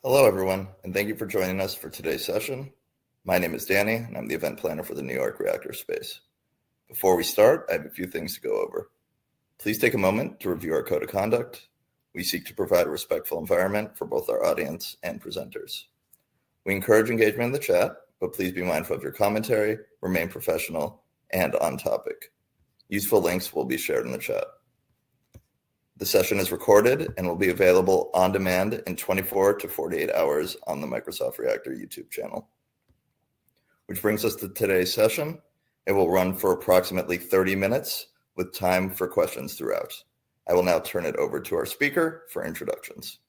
Hello, everyone, and thank you for joining us for today's session. My name is Danny, and I'm the event planner for the New York Reactor Space. Before we start, I have a few things to go over. Please take a moment to review our code of conduct. We seek to provide a respectful environment for both our audience and presenters. We encourage engagement in the chat, but please be mindful of your commentary, remain professional, and on topic. Useful links will be shared in the chat. The session is recorded and will be available on demand in 24 to 48 hours on the Microsoft Reactor YouTube channel. Which brings us to today's session. It will run for approximately 30 minutes with time for questions throughout. I will now turn it over to our speaker for introductions.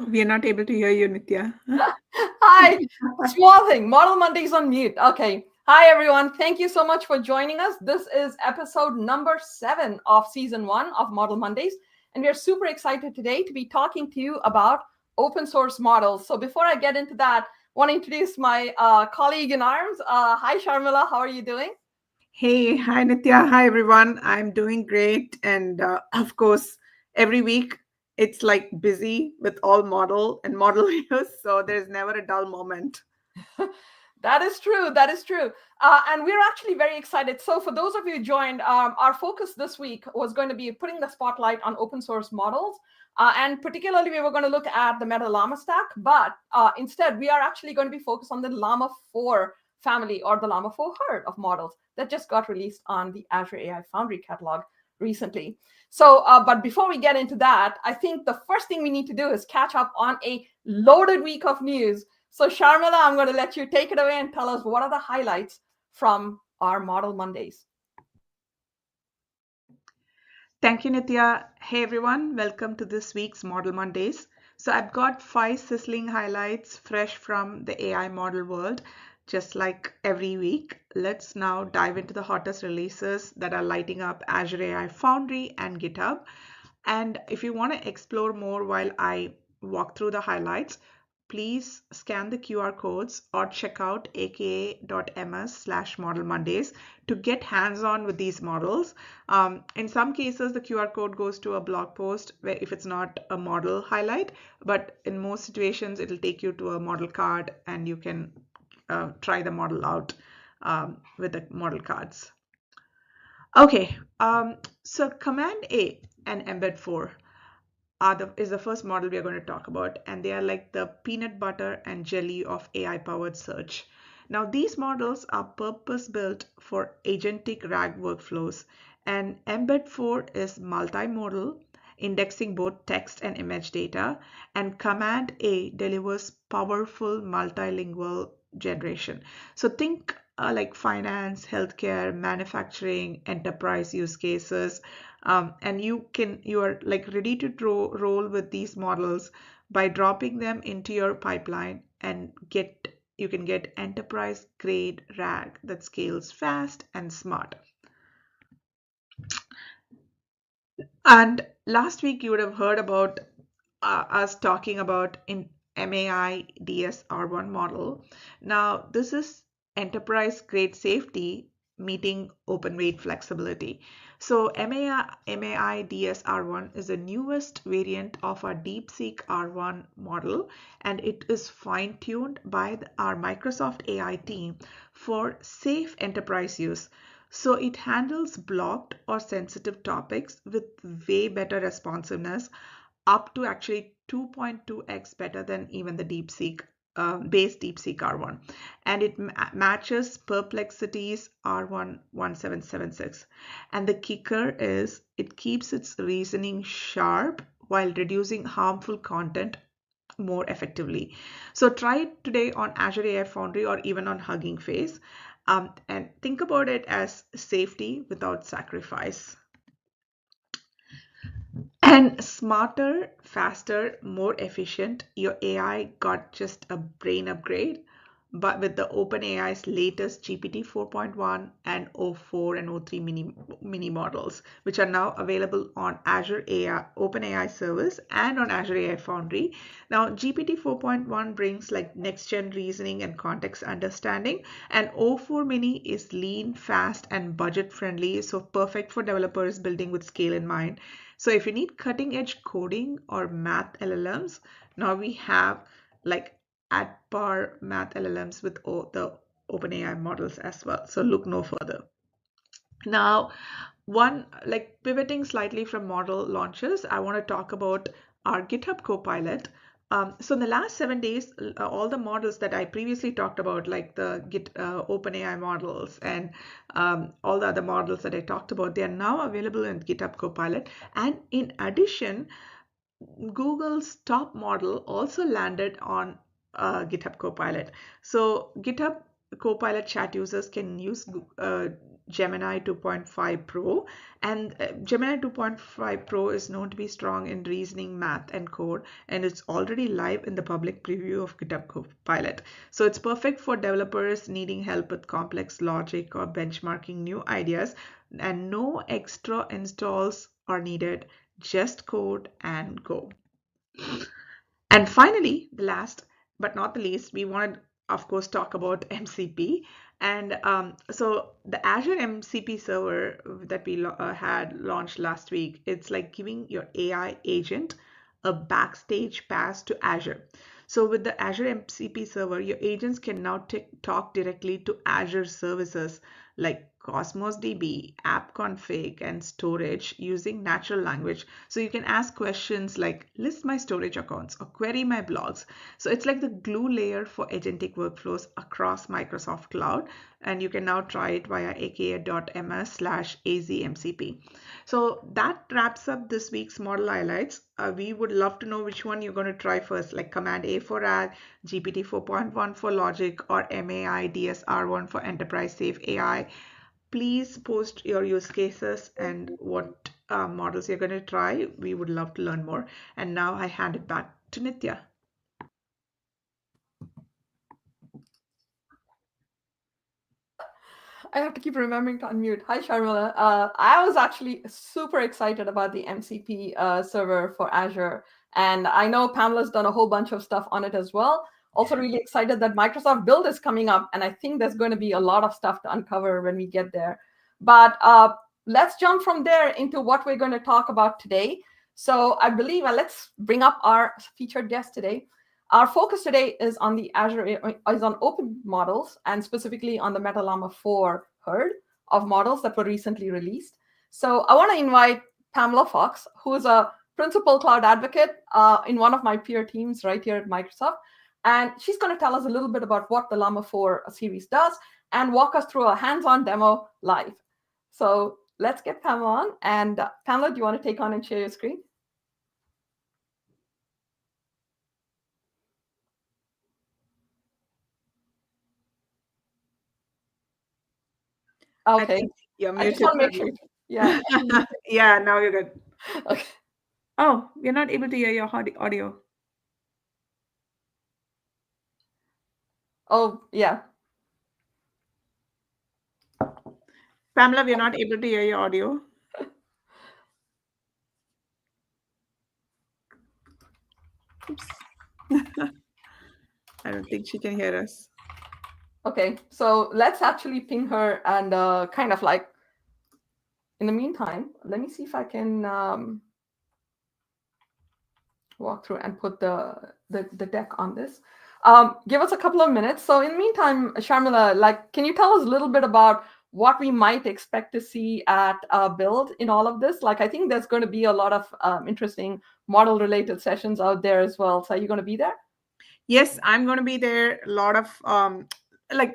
We are not able to hear you, Nitya. Hi, small thing, Model Mondays on mute. Okay. Hi, everyone. Thank you so much for joining us. This is episode number 7 of season 1 of Model Mondays. And we are super excited today to be talking to you about open source models. So before I get into that, I want to introduce my colleague in arms. Hi, Sharmila. How are you doing? Hey, hi, Nitya. Hi, everyone. I'm doing great. And of course, every week it's like busy with all model and model use. So there's never a dull moment. That is true. That is true. And we're actually very excited. So for those of you who joined, our focus this week was going to be putting the spotlight on open source models. And particularly, we were going to look at the Meta Llama stack. But instead, we are actually going to be focused on the Llama 4 family or the Llama 4 herd of models that just got released on the Azure AI Foundry catalog recently. So, but before we get into that, I think the first thing we need to do is catch up on a loaded week of news. So Sharmila, I'm going to let you take it away and tell us what are the highlights from our Model Mondays. Thank you, Nitya. Hey, everyone. Welcome to this week's Model Mondays. So I've got 5 sizzling highlights fresh from the AI model world, just like every week. Let's now dive into the hottest releases that are lighting up Azure AI Foundry and GitHub. And if you want to explore more while I walk through the highlights, please scan the QR codes or check out aka.ms/Model Mondays to get hands-on with these models. In some cases, the QR code goes to a blog post where if it's not a model highlight, but in most situations, it'll take you to a model card and you can try the model out with the model cards. Okay, so Command A and Embed 4 is the first model we are going to talk about, and they are like the peanut butter and jelly of AI-powered search. Now, these models are purpose-built for agentic RAG workflows, and Embed 4 is multimodal, indexing both text and image data, and Command A delivers powerful multilingual generation. So think like finance, healthcare, manufacturing, enterprise use cases, and you are like ready to roll with these models by dropping them into your pipeline and you can get enterprise grade RAG that scales fast and smart. And last week you would have heard about us talking about in MAI DSR1 model. Now this is enterprise grade safety meeting open weight flexibility. So MAI DSR1 is the newest variant of our DeepSeek R1 model, and it is fine-tuned by our Microsoft AI team for safe enterprise use. So it handles blocked or sensitive topics with way better responsiveness, up to actually 2.2x better than even the DeepSeek base DeepSeek R1, and it matches Perplexity's R1 1776. And the kicker is it keeps its reasoning sharp while reducing harmful content more effectively. So try it today on Azure AI Foundry or even on Hugging Face, and think about it as safety without sacrifice. And smarter, faster, more efficient, your AI got just a brain upgrade. but with the OpenAI's latest GPT 4.1 and o4 and o3 mini models, which are now available on Azure AI, OpenAI service and on Azure AI Foundry. Now, GPT 4.1 brings like next-gen reasoning and context understanding, and o4 mini is lean, fast, and budget-friendly, so perfect for developers building with scale in mind. So if you need cutting-edge coding or math LLMs, now we have like at par math LLMs with the OpenAI models as well. So look no further. Now, one like pivoting slightly from model launches, I want to talk about our GitHub Copilot. So in the last 7 days, all the models that I previously talked about, like the OpenAI models and all the other models that I talked about, they are now available in GitHub Copilot. And in addition, Google's top model also landed on GitHub Copilot. So GitHub Copilot chat users can use Gemini 2.5 Pro, and Gemini 2.5 Pro is known to be strong in reasoning, math, and code, and it's already live in the public preview of GitHub Copilot. So it's perfect for developers needing help with complex logic or benchmarking new ideas, and no extra installs are needed, just code and go. And finally, the last but not the least, we want to, of course, talk about MCP. And so the Azure MCP server that we had launched last week, it's like giving your AI agent a backstage pass to Azure. So with the Azure MCP server, your agents can now talk directly to Azure services like Cosmos DB, app config, and storage using natural language. So you can ask questions like list my storage accounts or query my blogs. So it's like the glue layer for agentic workflows across Microsoft Cloud. And you can now try it via aka.ms/azmcp. So that wraps up this week's model highlights. We would love to know which one you're going to try first, like Command A for RAG, GPT 4.1 for logic, or MAI DSR1 for enterprise safe AI. Please post your use cases and what models you're going to try. We would love to learn more. And now I hand it back to Nitya. I have to keep remembering to unmute. Hi, Sharmila. I was actually super excited about the MCP server for Azure. And I know Pamela's done a whole bunch of stuff on it as well. Also really excited that Microsoft Build is coming up. And I think there's going to be a lot of stuff to uncover when we get there. But let's jump from there into what we're going to talk about today. So I believe, let's bring up our featured guest today. Our focus today is on the open models, and specifically on the Meta Llama 4 herd of models that were recently released. So I want to invite Pamela Fox, who is a principal cloud advocate in one of my peer teams right here at Microsoft. And she's going to tell us a little bit about what the Llama 4 series does and walk us through a hands-on demo live. So let's get Pamela on. And Pamela, do you want to take on and share your screen? Okay. You're I just want to make sure. Yeah. Yeah, now you're good. Okay. Oh, you're not able to hear your audio. Oh, yeah. Pamela, we're not able to hear your audio. Oops. I don't think she can hear us. Okay, so let's actually ping her and kind of like, in the meantime, let me see if I can walk through and put the deck on this. Give us a couple of minutes. So in the meantime, Sharmila, like, can you tell us a little bit about what we might expect to see at Build in all of this? Like, I think there's going to be a lot of interesting model-related sessions out there as well. So are you going to be there? Yes, I'm going to be there. A lot of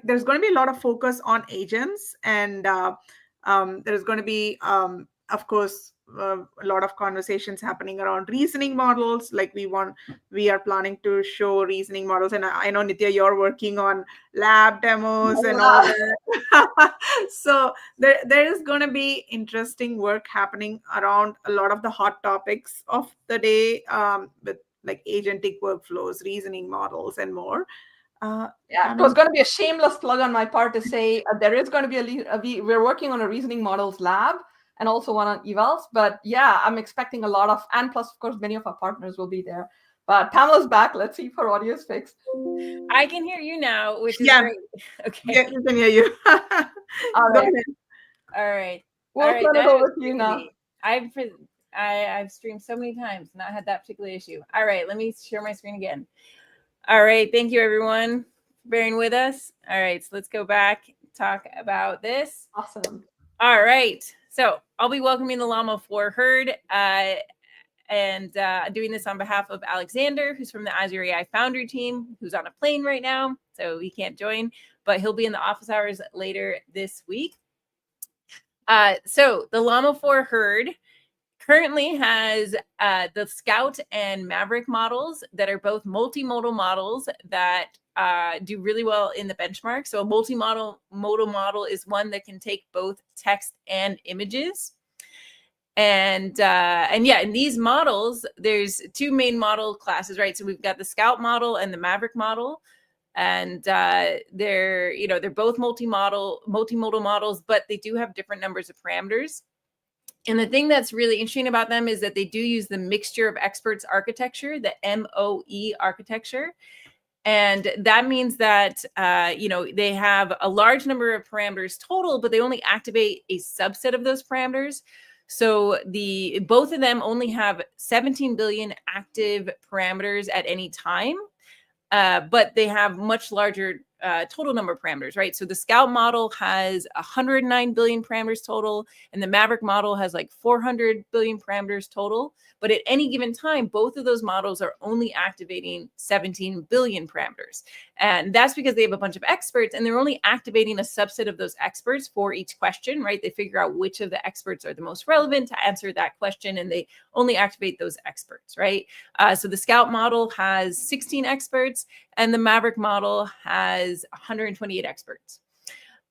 there's going to be a lot of focus on agents, and there's going to be, of course, a lot of conversations happening around reasoning models. Like we are planning to show reasoning models, and I know Nitya, you're working on lab demos and all that. So there is going to be interesting work happening around a lot of the hot topics of the day, with like agentic workflows, reasoning models, and more. Yeah, it was going to be a shameless plug on my part to say there is going to be we're working on a reasoning models lab and also one on evals. But yeah, I'm expecting a lot of, and plus, of course, many of our partners will be there. But Pamela's back. Let's see if her audio is fixed. I can hear you now, which is great. Okay. Yeah, we can hear you. All right. All right. We'll turn it over to you now. I've streamed so many times, not had that particular issue. All right, let me share my screen again. All right, thank you everyone for bearing with us. All right, so let's go back, talk about this. Awesome. All right, so I'll be welcoming the Llama 4 herd and doing this on behalf of Alexander, who's from the Azure AI Foundry team, who's on a plane right now, so he can't join, but he'll be in the office hours later this week. So the Llama 4 herd currently has the Scout and Maverick models that are both multimodal models that do really well in the benchmark. So a multimodal model is one that can take both text and images. And yeah, in these models, there's two main model classes, right? So we've got the Scout model and the Maverick model. And they're both multimodal models, but they do have different numbers of parameters. And the thing that's really interesting about them is that they do use the mixture of experts architecture, the MOE architecture. And that means that, they have a large number of parameters total, but they only activate a subset of those parameters. So both of them only have 17 billion active parameters at any time. But they have much larger total number of parameters, right? So the Scout model has 109 billion parameters total, and the Maverick model has like 400 billion parameters total. But at any given time, both of those models are only activating 17 billion parameters. And that's because they have a bunch of experts, and they're only activating a subset of those experts for each question, right? They figure out which of the experts are the most relevant to answer that question, and they only activate those experts, right? So the Scout model has 16 experts, and the Maverick model has 128 experts.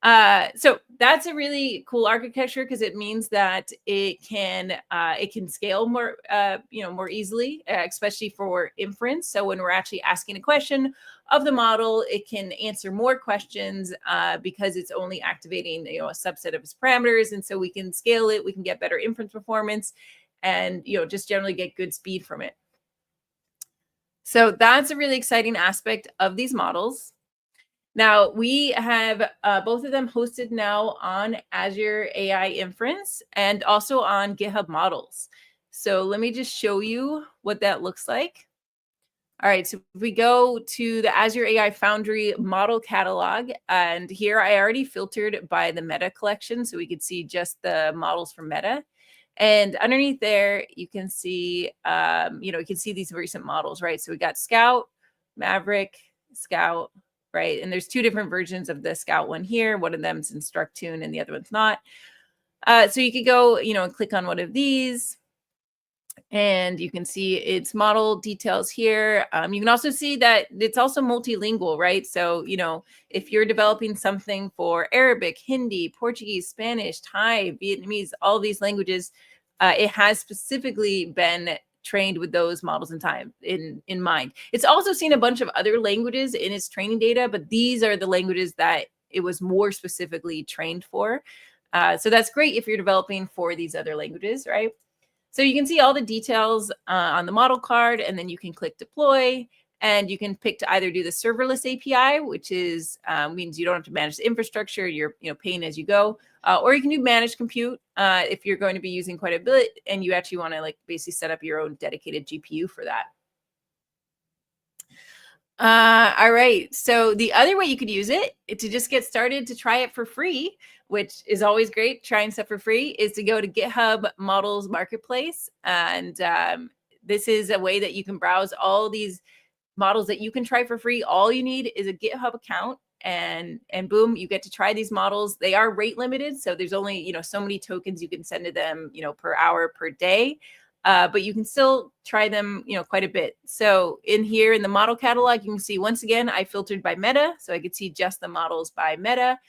So that's a really cool architecture because it means that it can scale more more easily, especially for inference. So when we're actually asking a question of the model, it can answer more questions because it's only activating a subset of its parameters, and so we can scale it. We can get better inference performance, and just generally get good speed from it. So that's a really exciting aspect of these models. Now, we have both of them hosted now on Azure AI Inference and also on GitHub Models. So let me just show you what that looks like. All right, so if we go to the Azure AI Foundry model catalog, and here I already filtered by the Meta collection, so we could see just the models from Meta. And underneath there, you can see, you can see these recent models, right? So we got Scout, Maverick, Scout, right? And there's two different versions of the Scout one here. One of them is Instruct Tune and the other one's not. So you could go, and click on one of these, and you can see its model details here. You can also see that it's also multilingual, right? So, if you're developing something for Arabic, Hindi, Portuguese, Spanish, Thai, Vietnamese, all these languages, it has specifically been trained with those models in mind. It's also seen a bunch of other languages in its training data, but these are the languages that it was more specifically trained for. So that's great if you're developing for these other languages, right? So you can see all the details on the model card, and then you can click deploy, and you can pick to either do the serverless API, which is means you don't have to manage the infrastructure, you're paying as you go, or you can do managed compute if you're going to be using quite a bit and you actually want to basically set up your own dedicated GPU for that. All right, so the other way you could use it to just get started to try it for free, which is always great, trying stuff for free, is to go to GitHub Models Marketplace. And this is a way that you can browse all these models that you can try for free. All you need is a GitHub account, and boom, you get to try these models. They are rate limited, so there's only so many tokens you can send to them per hour per day. But you can still try them, quite a bit. So in here in the model catalog, you can see, once again, I filtered by Meta, so I could see just the models by Meta.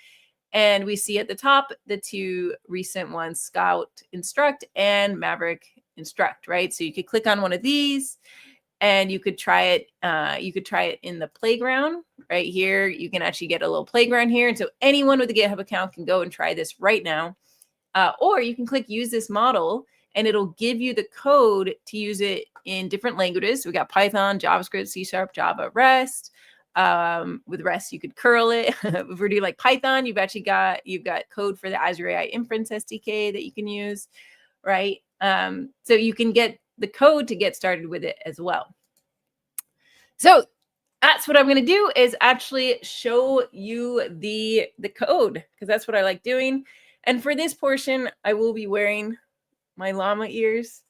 And we see at the top the two recent ones, Scout Instruct and Maverick Instruct, right? So you could click on one of these, and you could try it. You could try it in the playground right here. You can actually get a little playground here. And so anyone with a GitHub account can go and try this right now. Or you can click use this model and it'll give you the code to use it in different languages. So we got Python, JavaScript, C#, Java, REST. With REST, you could curl it. If we're doing like Python, you've got code for the Azure AI Inference SDK that you can use, right? So you can get the code to get started with it as well. So that's what I'm going to do, is actually show you the code, because that's what I like doing. And for this portion, I will be wearing my llama ears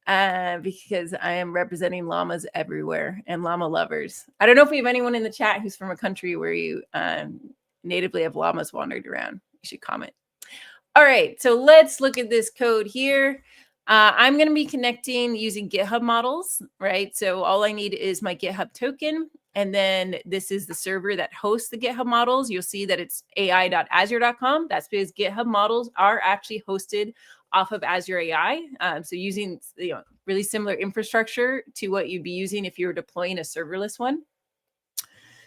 because I am representing llamas everywhere and llama lovers. I don't know if we have anyone in the chat who's from a country where you natively have llamas wandered around. You should comment. All right, so let's look at this code here. I'm going to be connecting using GitHub models, right? So all I need is my GitHub token. And then this is the server that hosts the GitHub models. You'll see that it's ai.azure.com. That's because GitHub models are actually hosted off of Azure AI. So using really similar infrastructure to what you'd be using if you were deploying a serverless one.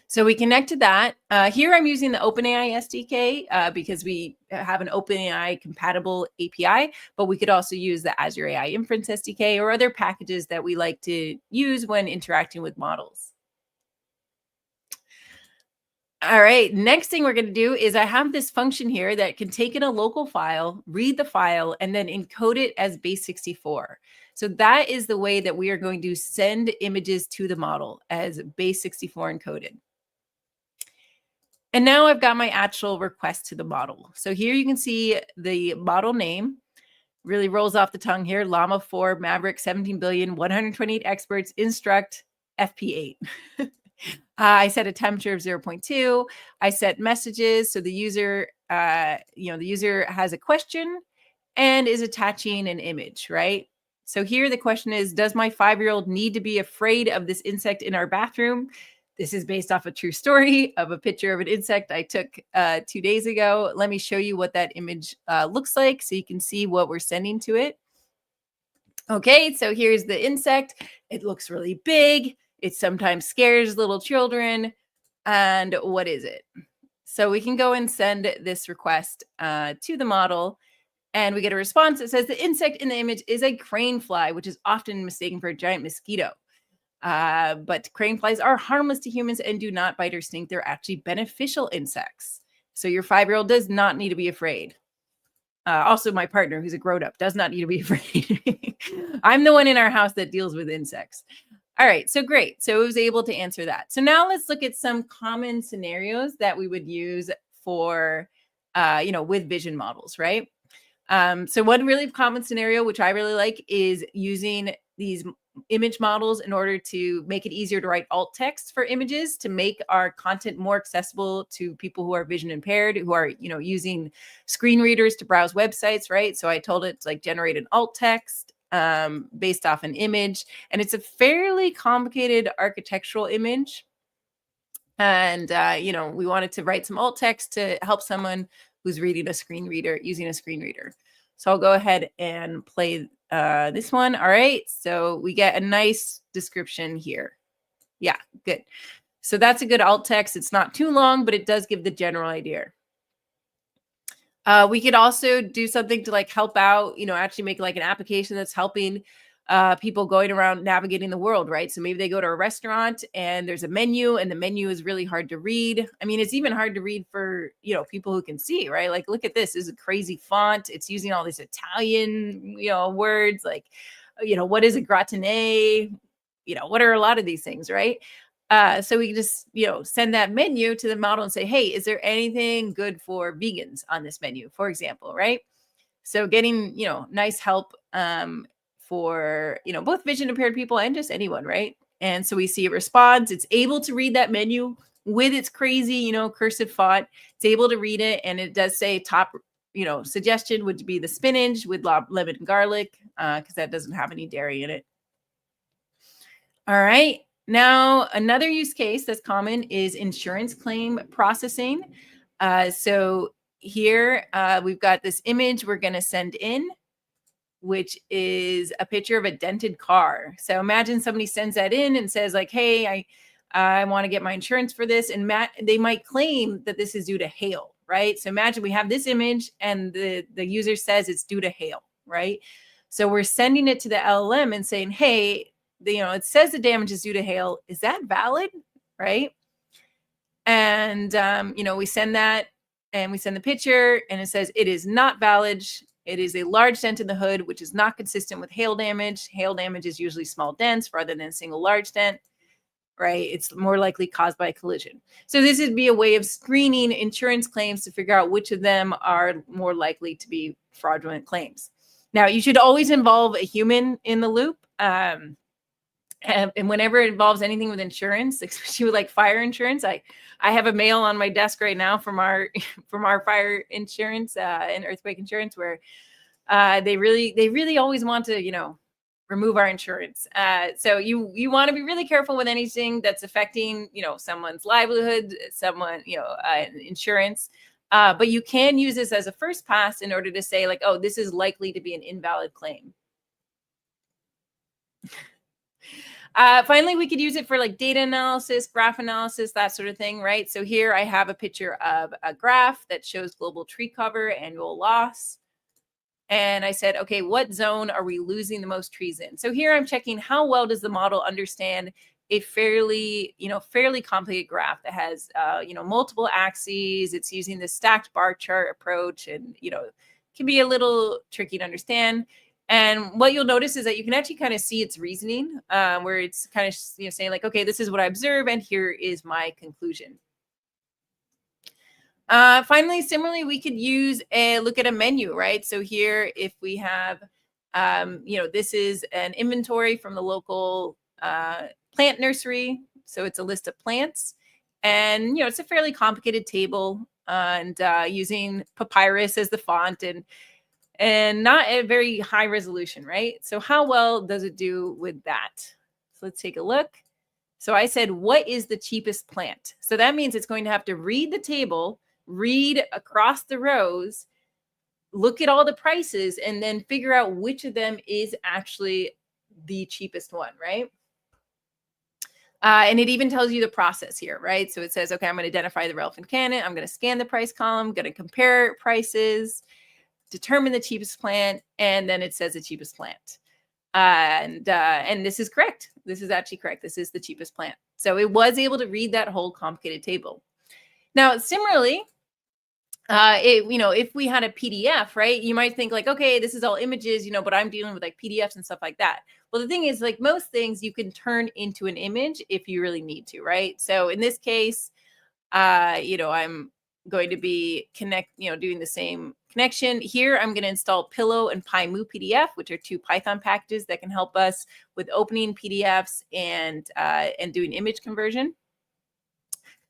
So we connect to that. Here I'm using the OpenAI SDK because we have an OpenAI compatible API, but we could also use the Azure AI Inference SDK or other packages that we like to use when interacting with models. All right, next thing we're going to do is I have this function here that can take in a local file, read the file, and then encode it as base64. So that is the way that we are going to send images to the model as base64 encoded. And now I've got my actual request to the model. So here you can see the model name. Really rolls off the tongue here. Llama 4, Maverick, 17 billion, 128 experts, instruct, FP8. I set a temperature of 0.2. I set messages. So the user, the user has a question and is attaching an image, right? So here the question is, does my 5-year-old need to be afraid of this insect in our bathroom? This is based off a true story of a picture of an insect I took 2 days ago. Let me show you what that image looks like so you can see what we're sending to it. Okay, so here's the insect. It looks really big. It sometimes scares little children. And what is it? So we can go and send this request to the model. And we get a response that says the insect in the image is a crane fly, which is often mistaken for a giant mosquito. But crane flies are harmless to humans and do not bite or sting. They're actually beneficial insects. So your 5-year-old does not need to be afraid. Also, my partner, who's a grown-up, does not need to be afraid. I'm the one in our house that deals with insects. All right, so great. So it was able to answer that. So now let's look at some common scenarios that we would use for, with vision models, right? So one really common scenario, which I really like, is using these image models in order to make it easier to write alt text for images to make our content more accessible to people who are vision impaired, who are, using screen readers to browse websites, right? So I told it to generate an alt text based off an image, and it's a fairly complicated architectural image. And, we wanted to write some alt text to help someone who's reading a screen reader, using a screen reader. So I'll go ahead and play this one. All right. So we get a nice description here. Yeah, good. So that's a good alt text. It's not too long, but it does give the general idea. We could also do something to help out, actually make an application that's helping people going around navigating the world, right? So maybe they go to a restaurant and there's a menu and the menu is really hard to read. I mean, it's even hard to read for, people who can see, right? Look at this. This is a crazy font. It's using all these Italian, words what is a gratinate? What are a lot of these things, right? So we can just, send that menu to the model and say, hey, is there anything good for vegans on this menu, for example, right? So getting, nice help for, both vision impaired people and just anyone, right? And so we see a response. It's able to read that menu with its crazy, cursive font. It's able to read it. And it does say top, suggestion would be the spinach with lemon and garlic because that doesn't have any dairy in it. All right. Now, another use case that's common is insurance claim processing. So here we've got this image we're going to send in which is a picture of a dented car. So imagine somebody sends that in and says like, hey, I want to get my insurance for this. And they might claim that this is due to hail, right? So imagine we have this image and the user says it's due to hail, right? So we're sending it to the LLM and saying, hey, it says the damage is due to hail. Is that valid, right? And, we send that and we send the picture and it says it is not valid. It is a large dent in the hood, which is not consistent with hail damage. Hail damage is usually small dents rather than a single large dent, right? It's more likely caused by a collision. So this would be a way of screening insurance claims to figure out which of them are more likely to be fraudulent claims. Now, you should always involve a human in the loop. And whenever it involves anything with insurance, especially with like fire insurance, I have a mail on my desk right now from our fire insurance and earthquake insurance where they really always want to remove our insurance. So you want to be really careful with anything that's affecting someone's livelihood, insurance. But you can use this as a first pass in order to say like, oh, this is likely to be an invalid claim. Finally, we could use it for like data analysis, graph analysis, that sort of thing, right? So here I have a picture of a graph that shows global tree cover, annual loss. And I said, okay, what zone are we losing the most trees in? So here I'm checking how well does the model understand a fairly complicated graph that has, multiple axes. It's using the stacked bar chart approach and, it can be a little tricky to understand. And what you'll notice is that you can actually kind of see its reasoning, where it's kind of saying like, okay, this is what I observe, and here is my conclusion. Finally, similarly, we could use a look at a menu, right? So here, if we have, this is an inventory from the local plant nursery. So it's a list of plants, and it's a fairly complicated table, and using papyrus as the font and not a very high resolution, right? So how well does it do with that? So let's take a look. So I said, what is the cheapest plant? So that means it's going to have to read the table, read across the rows, look at all the prices, and then figure out which of them is actually the cheapest one, right? And it even tells you the process here, right? So it says, okay, I'm going to identify the relevant candidate. I'm going to scan the price column, going to compare prices, determine the cheapest plant, and then it says the cheapest plant. And this is correct. This is actually correct. This is the cheapest plant. So it was able to read that whole complicated table. Now, similarly, if we had a PDF, right, you might think like, okay, this is all images, but I'm dealing with like PDFs and stuff like that. Well, the thing is, like most things, you can turn into an image if you really need to, right? So in this case, I'm going to be doing the same connection here. I'm going to install Pillow and PyMu PDF, which are two Python packages that can help us with opening PDFs and doing image conversion.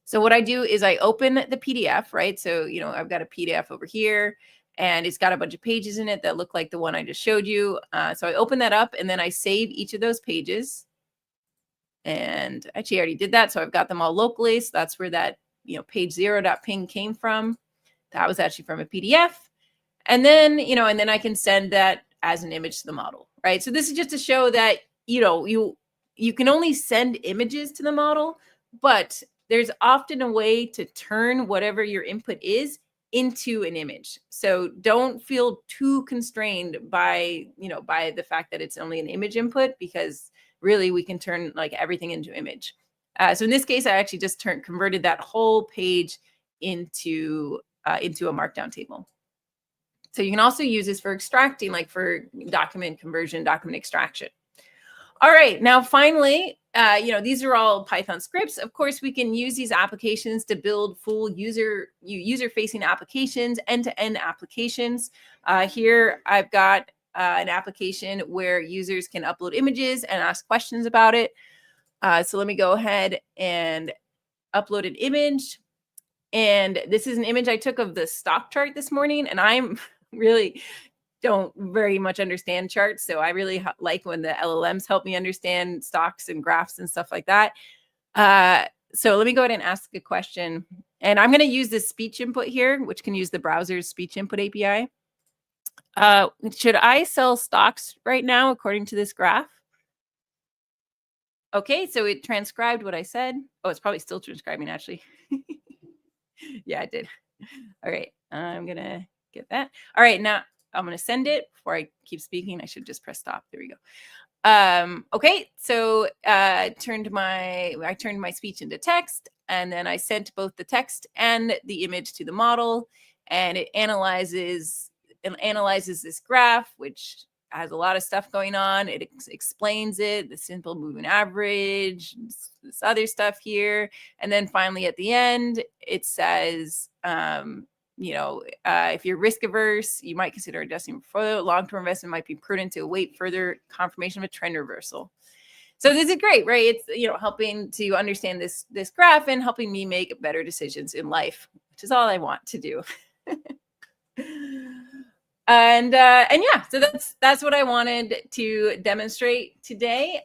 So what I do is I open the PDF, right? So, I've got a PDF over here and it's got a bunch of pages in it that look like the one I just showed you. So I open that up and then I save each of those pages. And actually I already did that. So I've got them all locally. So that's where that, page 0.ping came from. That was actually from a PDF. And then, and then I can send that as an image to the model, right? So this is just to show that, you can only send images to the model, but there's often a way to turn whatever your input is into an image. So don't feel too constrained by the fact that it's only an image input, because really we can turn like everything into image. So in this case, I actually just converted that whole page into a markdown table. So you can also use this for extracting, like for document conversion, document extraction. All right, now finally, these are all Python scripts. Of course, we can use these applications to build full user-facing applications, end-to-end applications. Here, I've got an application where users can upload images and ask questions about it. So let me go ahead and upload an image. And this is an image I took of the stock chart this morning, and I'm really don't very much understand charts. So I really like when the LLMs help me understand stocks and graphs and stuff like that. So let me go ahead and ask a question. And I'm going to use this speech input here, which can use the browser's speech input API. Should I sell stocks right now according to this graph? Okay, so it transcribed what I said. Oh, it's probably still transcribing actually. Yeah, I did. All right, I'm gonna get that. All right, now I'm gonna send it. Before I keep speaking, I should just press stop. There we go. Okay, so I turned my speech into text, and then I sent both the text and the image to the model, and it analyzes this graph, which has a lot of stuff going on. It explains it, the simple moving average, this other stuff here, and then finally at the end it says, if you're risk averse, you might consider adjusting further. Long-term investment might be prudent to await further confirmation of a trend reversal. So this is great, right? It's helping to understand this graph and helping me make better decisions in life, which is all I want to do. And yeah, so that's what I wanted to demonstrate today.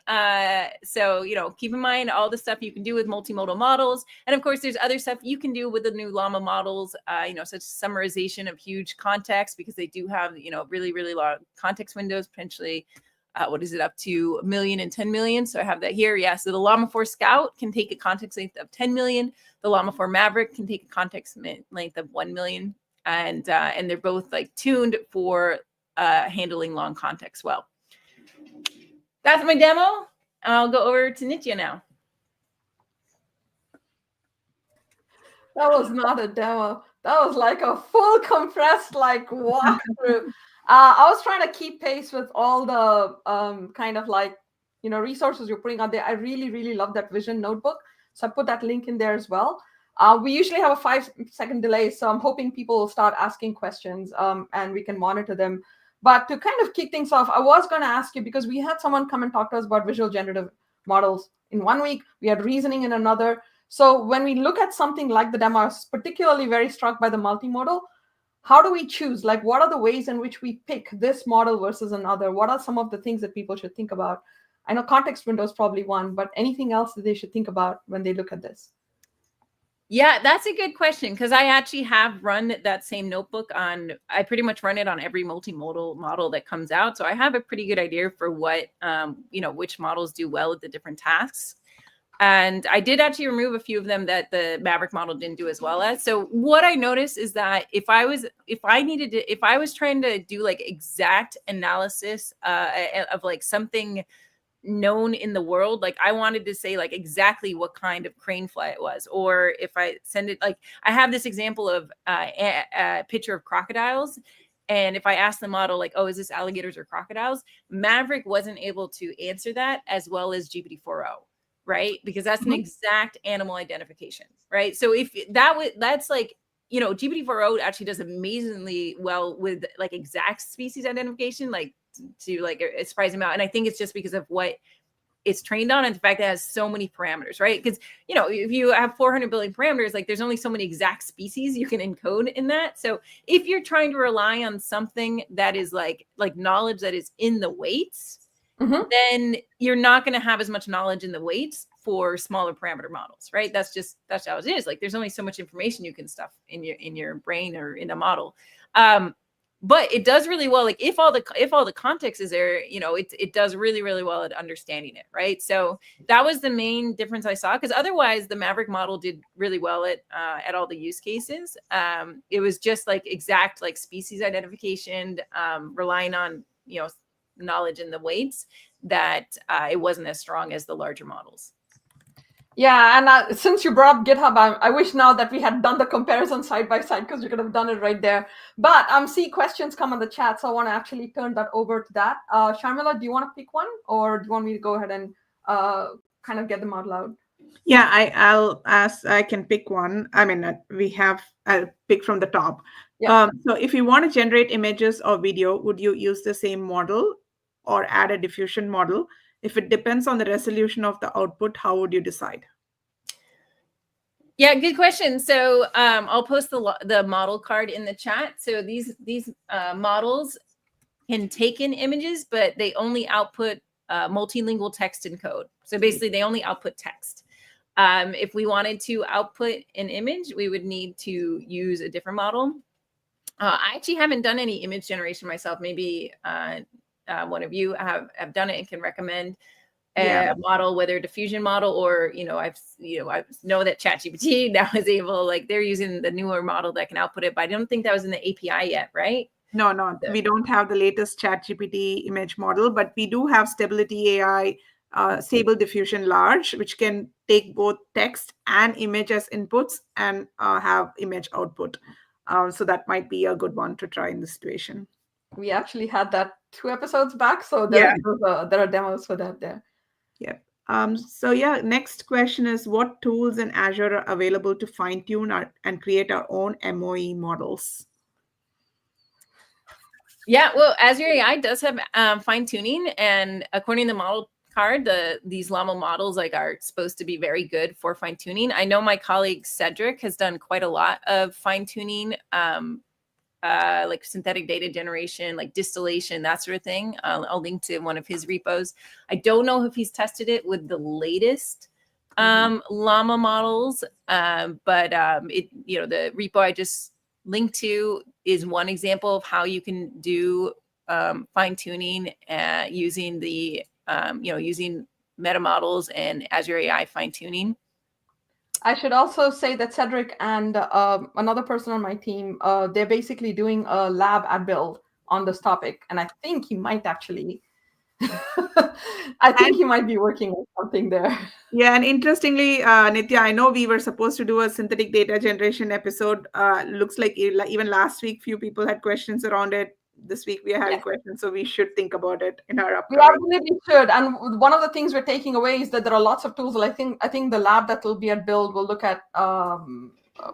So keep in mind all the stuff you can do with multimodal models, and of course there's other stuff you can do with the new Llama models, such summarization of huge context, because they do have really, really long context windows, potentially what is it, up to 1 million and 10 million. So I have that here. Yeah, so the Llama 4 Scout can take a context length of 10 million. The Llama 4 Maverick can take a context length of 1 million. And they're both tuned for handling long context well. That's my demo. I'll go over to Nitya now. That was not a demo. That was like a full compressed walkthrough. I was trying to keep pace with all the resources you're putting out there. I really, really love that vision notebook. So I put that link in there as well. We usually have a 5-second delay, so I'm hoping people will start asking questions and we can monitor them. But to kind of kick things off, I was going to ask you, because we had someone come and talk to us about visual generative models in 1 week. We had reasoning in another. So when we look at something like the demo, I was particularly very struck by the multimodal. How do we choose? What are the ways in which we pick this model versus another? What are some of the things that people should think about? I know context window is probably one, but anything else that they should think about when they look at this? Yeah, that's a good question, because I actually have run that same notebook I pretty much run it on every multimodal model that comes out. So I have a pretty good idea for what, which models do well with the different tasks. And I did actually remove a few of them that the Maverick model didn't do as well as. So what I noticed is that if I was trying to do exact analysis of something known in the world, I wanted to say exactly what kind of crane fly it was, or if I send it, I have this example of a picture of crocodiles, and if I ask the model oh, is this alligators or crocodiles, Maverick wasn't able to answer that as well as GPT-4o, right? Because that's an exact animal identification, right? So if that's GPT-4o actually does amazingly well with exact species identification, to a surprising amount. And I think it's just because of what it's trained on and the fact that it has so many parameters, right? Because if you have 400 billion parameters, there's only so many exact species you can encode in that. So if you're trying to rely on something that is like knowledge that is in the weights, then you're not going to have as much knowledge in the weights for smaller parameter models, right? That's how it is. There's only so much information you can stuff in your brain or in a model. But it does really well. If all the context is there, it does really, really well at understanding it, right? So that was the main difference I saw, because otherwise the Maverick model did really well at all the use cases. It was just exact species identification, relying on knowledge in the weights, that it wasn't as strong as the larger models. Yeah, and since you brought up GitHub, I wish now that we had done the comparison side by side, because you could have done it right there. But see questions come on the chat, so I want to actually turn that over to that. Sharmila, do you want to pick one, or do you want me to go ahead and kind of get them out loud? Yeah, I can pick one. I mean, I'll pick from the top. Yeah. So if you want to generate images or video, would you use the same model or add a diffusion model? If it depends on the resolution of the output, how would you decide? Yeah, good question. So I'll post the model card in the chat. So these models can take in images, but they only output multilingual text and code. So basically, they only output text. If we wanted to output an image, we would need to use a different model. I actually haven't done any image generation myself. Maybe one of you have done it and can recommend a model, whether a diffusion model or, I know that ChatGPT now is able, like they're using the newer model that can output it, but I don't think that was in the API yet, right? No, we don't have the latest ChatGPT image model, but we do have Stability AI Stable Diffusion Large, which can take both text and image as inputs and have image output. So that might be a good one to try in this situation. We actually had that 2 episodes back, so there are demos for that there. Yeah. So next question is, what tools in Azure are available to fine-tune and create our own MOE models? Yeah, well, Azure AI does have fine-tuning, and according to the model card, these Llama models are supposed to be very good for fine-tuning. I know my colleague Cedric has done quite a lot of fine-tuning, like synthetic data generation, like distillation, that sort of thing. I'll link to one of his repos. I don't know if he's tested it with the latest Llama models, but the repo I just linked to is one example of how you can do fine-tuning using the using meta models and Azure AI fine-tuning. I should also say that Cedric and another person on my team, they're basically doing a lab at Build on this topic, and I think he might actually he might be working on something there. Yeah, and interestingly, Nitya, I know we were supposed to do a synthetic data generation episode. Looks like even last week, few people had questions around it. This week we are having questions, so we should think about it in our upcoming. We absolutely should. And one of the things we're taking away is that there are lots of tools. I think the lab that will be at Build will look at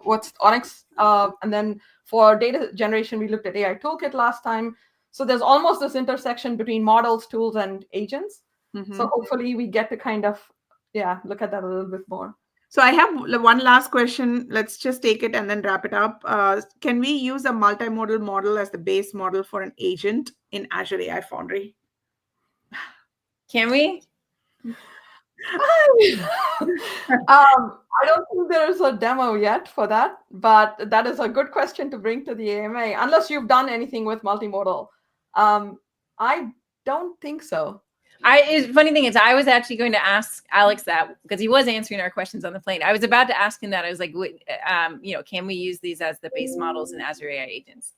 what's Onyx, and then for data generation, we looked at AI Toolkit last time. So there's almost this intersection between models, tools, and agents. Mm-hmm. So hopefully we get to kind of look at that a little bit more. So I have one last question. Let's just take it and then wrap it up. Can we use a multimodal model as the base model for an agent in Azure AI Foundry? Can we? I don't think there's a demo yet for that, but that is a good question to bring to the AMA, unless you've done anything with multimodal. I don't think so. Funny thing is, I was actually going to ask Alex that because he was answering our questions on the plane. I was about to ask him that. I was like, can we use these as the base models in Azure AI agents?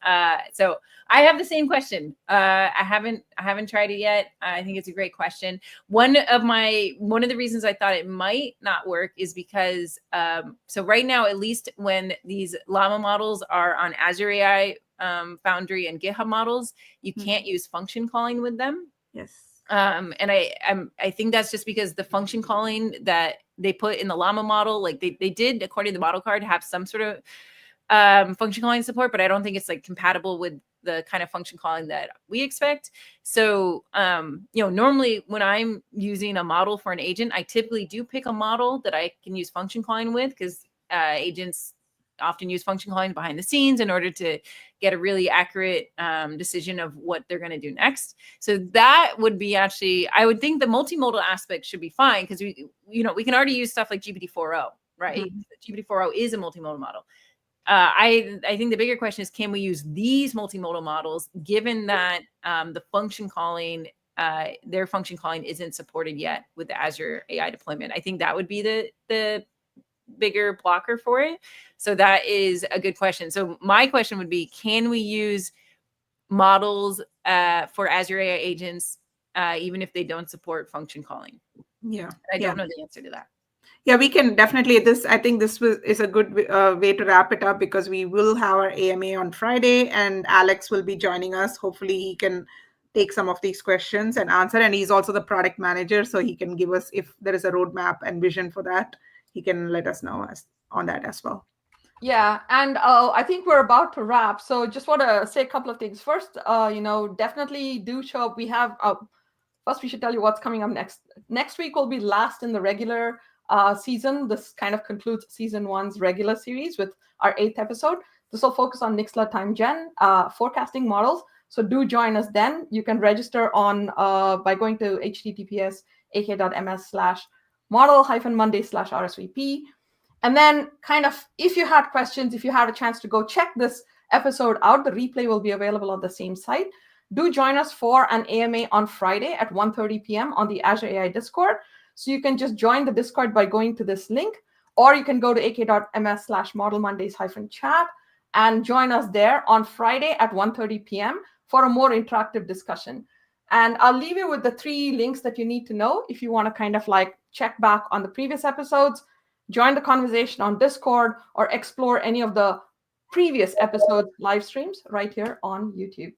So I have the same question. I haven't tried it yet. I think it's a great question. One of the reasons I thought it might not work is because so right now, at least when these Llama models are on Azure AI Foundry and GitHub models, you can't use function calling with them. Yes. And I think that's just because the function calling that they put in the Llama model, like they did, according to the model card, have some sort of function calling support, but I don't think it's compatible with the kind of function calling that we expect. So, normally when I'm using a model for an agent, I typically do pick a model that I can use function calling with, because agents often use function calling behind the scenes in order to get a really accurate decision of what they're going to do next. So that would be I would think the multimodal aspect should be fine, because we can already use stuff like GPT-4o, right? Mm-hmm. GPT-4o is a multimodal model. I think the bigger question is, can we use these multimodal models, given that the function calling, their function calling isn't supported yet with the Azure AI deployment? I think that would be the bigger blocker for it. So that is a good question. So my question would be, can we use models for Azure AI agents even if they don't support function calling? Yeah. I don't know the answer to that. Yeah, we can definitely. I think this is a good way to wrap it up, because we will have our AMA on Friday, and Alex will be joining us. Hopefully he can take some of these questions and answer. And he's also the product manager, so he can give us, if there is a roadmap and vision for that, he can let us know on that as well. Yeah, and I think we're about to wrap. So just want to say a couple of things. First, definitely do show up. We have, first we should tell you what's coming up next. Next week will be last in the regular season. This kind of concludes season 1's regular series with our 8th episode. This will focus on Nixla time gen forecasting models. So do join us then. You can register by going to https:/model-monday/RSVP. And then kind of, if you had questions, if you had a chance to go check this episode out, the replay will be available on the same site. Do join us for an AMA on Friday at 1:30 p.m. on the Azure AI Discord. So you can just join the Discord by going to this link, or you can go to ak.ms/modelmondays-chat and join us there on Friday at 1:30 p.m. for a more interactive discussion. And I'll leave you with the 3 links that you need to know if you want to kind of like check back on the previous episodes, join the conversation on Discord, or explore any of the previous episode live streams right here on YouTube.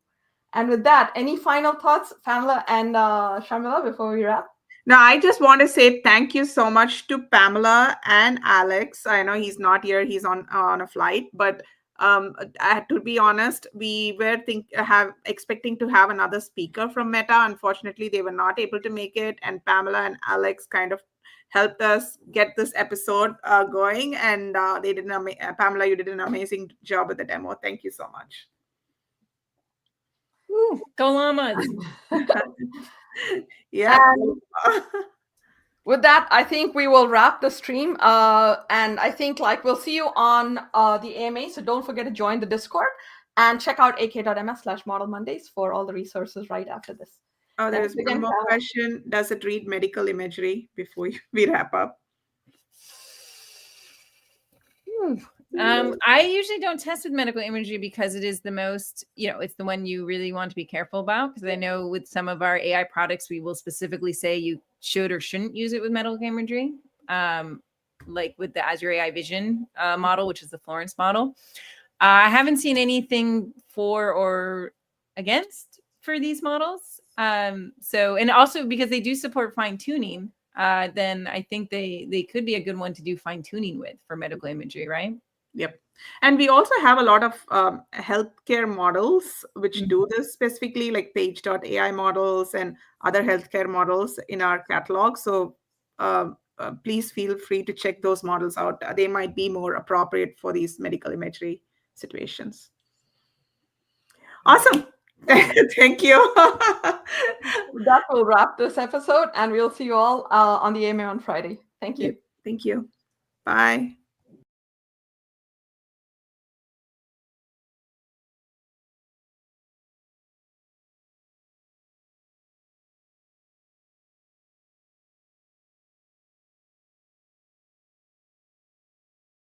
And with that, any final thoughts, Pamela and Shamila, before we wrap? No, I just want to say thank you so much to Pamela and Alex. I know he's not here; he's on a flight. But to be honest, we were expecting to have another speaker from Meta. Unfortunately, they were not able to make it, and Pamela and Alex kind of helped us get this episode going. And they did Pamela, you did an amazing job with the demo. Thank you so much. Woo, go Llamas. Yeah. With that, I think we will wrap the stream. And I think we'll see you on the AMA. So don't forget to join the Discord and check out ak.ms/modelmondays for all the resources right after this. Oh, there's one more question. Does it read medical imagery before we wrap up? I usually don't test with medical imagery because it is the most, it's the one you really want to be careful about. Because I know with some of our AI products, we will specifically say you should or shouldn't use it with medical imagery. Like with the Azure AI Vision model, which is the Florence model. I haven't seen anything for or against for these models. And also because they do support fine tuning, then I think they could be a good one to do fine tuning with for medical imagery, right? Yep. And we also have a lot of healthcare models which do this specifically, like Page.ai models and other healthcare models in our catalog. So please feel free to check those models out. They might be more appropriate for these medical imagery situations. Awesome. Thank you. That will wrap this episode, and we'll see you all on the AMA on Friday. Thank you. Thank you. Bye.